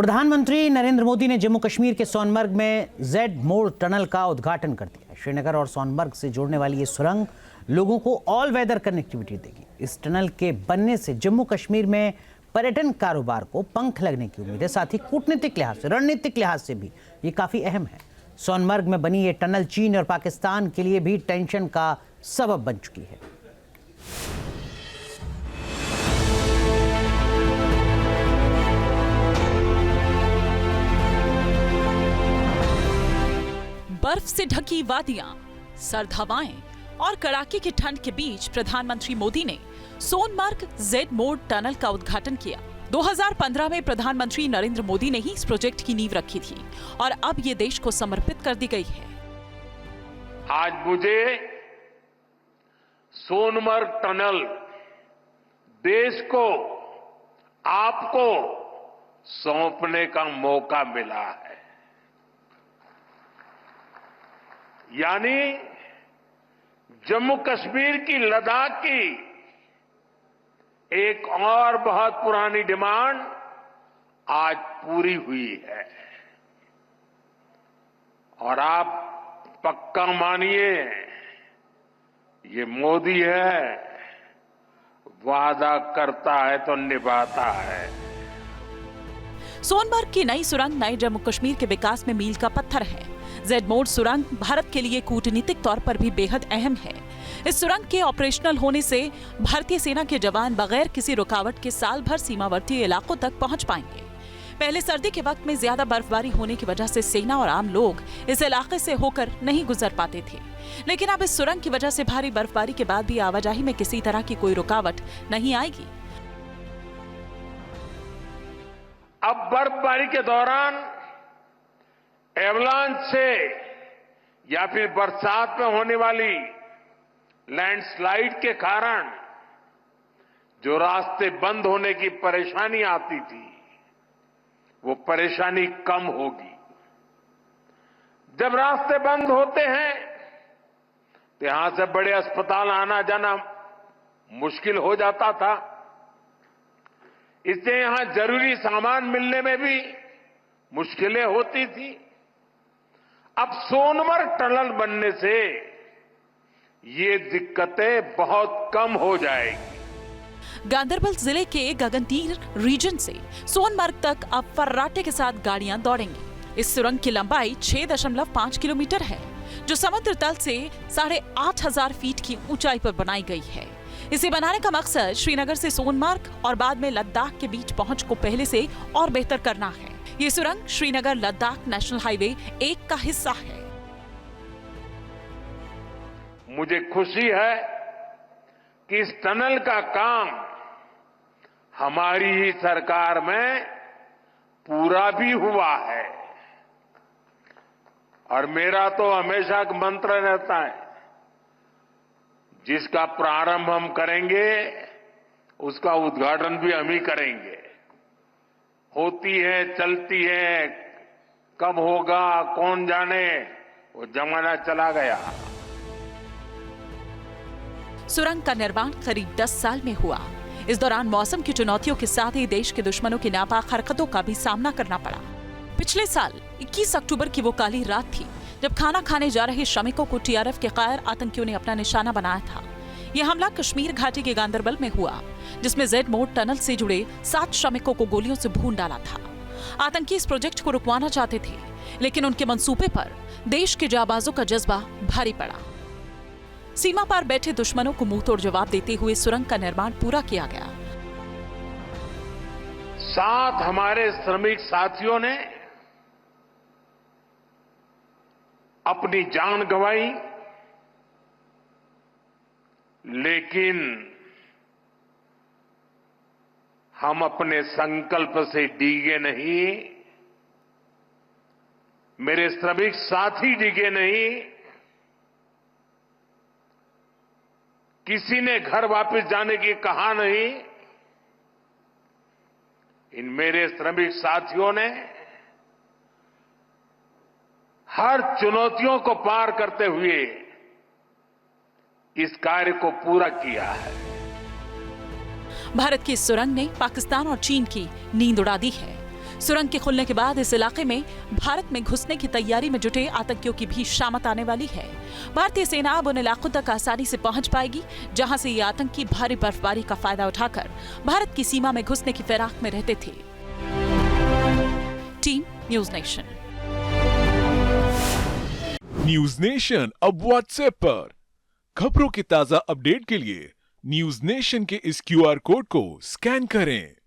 प्रधानमंत्री नरेंद्र मोदी ने जम्मू कश्मीर के सोनमर्ग में जेड मोड़ टनल का उद्घाटन कर दिया। श्रीनगर और सोनमर्ग से जोड़ने वाली ये सुरंग लोगों को ऑल वेदर कनेक्टिविटी देगी। इस टनल के बनने से जम्मू कश्मीर में पर्यटन कारोबार को पंख लगने की उम्मीद है। साथ ही कूटनीतिक लिहाज से, रणनीतिक लिहाज से भी ये काफी अहम है। सोनमर्ग में बनी ये टनल चीन और पाकिस्तान के लिए भी टेंशन का सबब बन चुकी है। बर्फ से ढकी वादियां, सर्द हवाएं और कड़ाके की ठंड के बीच प्रधानमंत्री मोदी ने सोनमर्ग जेड मोड़ टनल का उद्घाटन किया। 2015 में प्रधानमंत्री नरेंद्र मोदी ने ही इस प्रोजेक्ट की नींव रखी थी और अब ये देश को समर्पित कर दी गई है। आज मुझे सोनमर्ग टनल देश को, आपको सौंपने का मौका मिला है। यानी जम्मू कश्मीर की, लद्दाख की एक और बहुत पुरानी डिमांड आज पूरी हुई है। और आप पक्का मानिए, ये मोदी है, वादा करता है तो निभाता है। सोनमर्ग की नई सुरंग नए जम्मू कश्मीर के विकास में मील का पत्थर है। जेड मोड़ सुरंग भारत के लिए कूटनीतिक तौर पर भी बेहद अहम है। इस सुरंग के ऑपरेशनल होने से भारतीय सेना के जवान बगैर किसी रुकावट के साल भर सीमावर्ती इलाकों तक पहुंच पाएंगे। पहले सर्दी के वक्त में ज्यादा बर्फबारी होने की वजह से सेना और आम लोग इस इलाके से होकर नहीं गुजर पाते थे, लेकिन अब इस सुरंग की वजह से भारी बर्फबारी के बाद भी आवाजाही में किसी तरह की कोई रुकावट नहीं आएगी। अब बर्फबारी के दौरान एवलांच से या फिर बरसात में होने वाली लैंडस्लाइड के कारण जो रास्ते बंद होने की परेशानी आती थी, वो परेशानी कम होगी। जब रास्ते बंद होते हैं तो यहां से बड़े अस्पताल आना जाना मुश्किल हो जाता था। इससे यहां जरूरी सामान मिलने में भी मुश्किलें होती थी। अब सोनमर्ग टनल बनने से ये दिक्कतें बहुत कम हो जाएगी। गांदरबल जिले के गगनतीर रीजन से सोनमर्ग तक अब फर्राटे के साथ गाड़ियां दौड़ेंगी। इस सुरंग की लंबाई 6.5 किलोमीटर है, जो समुद्र तल से 8,500 फीट की ऊंचाई पर बनाई गई है। इसे बनाने का मकसद श्रीनगर से सोनमर्ग और बाद में लद्दाख के बीच पहुंच को पहले से और बेहतर करना है। ये सुरंग श्रीनगर लद्दाख नेशनल हाईवे 1 का हिस्सा है। मुझे खुशी है कि इस टनल का काम हमारी ही सरकार में पूरा भी हुआ है। और मेरा तो हमेशा एक मंत्र रहता है, जिसका प्रारंभ हम करेंगे उसका उद्घाटन भी हम ही करेंगे। होती है, चलती है, कब होगा कौन जाने, वो जमाना चला गया। सुरंग का निर्माण करीब 10 साल में हुआ। इस दौरान मौसम की चुनौतियों के साथ ही देश के दुश्मनों की नापाक हरकतों का भी सामना करना पड़ा। पिछले साल 21 अक्टूबर की वो काली रात थी जब खाना खाने जा रहे श्रमिकों को टीआरएफ के कायर आतंकियों ने अपना निशाना बनाया था। यह हमला कश्मीर घाटी के गांदरबल में हुआ, जिसमें जेड मोड़ टनल से जुड़े 7 श्रमिकों को गोलियों से भून डाला था। आतंकी इस प्रोजेक्ट को रुकवाना चाहते थे, लेकिन उनके मंसूबे पर देश के जाबाजों का जज्बा भारी पड़ा। सीमा पार बैठे दुश्मनों को मुंह तोड़ जवाब देते हुए सुरंग का निर्माण पूरा किया गया। 7 हमारे श्रमिक साथियों ने अपनी जान गंवाई, लेकिन हम अपने संकल्प से डिगे नहीं, मेरे श्रमिक साथी डिगे नहीं। किसी ने घर वापस जाने की कहा नहीं। इन मेरे श्रमिक साथियों ने हर चुनौतियों को पार करते हुए इस कार्य को पूरा किया है। भारत की इस सुरंग ने पाकिस्तान और चीन की नींद उड़ा दी है। सुरंग के खुलने के बाद इस इलाके में भारत में घुसने की तैयारी में जुटे आतंकियों की भी शामत आने वाली है। भारतीय सेना अब उन इलाकों तक आसानी से पहुंच पाएगी जहां से ये आतंकी भारी बर्फबारी का फायदा उठाकर भारत की सीमा में घुसने की फिराक में रहते थे। Team news nation. News nation अब व्हाट्सएप पर खबरों के ताजा अपडेट के लिए न्यूज नेशन के इस QR कोड को स्कैन करें।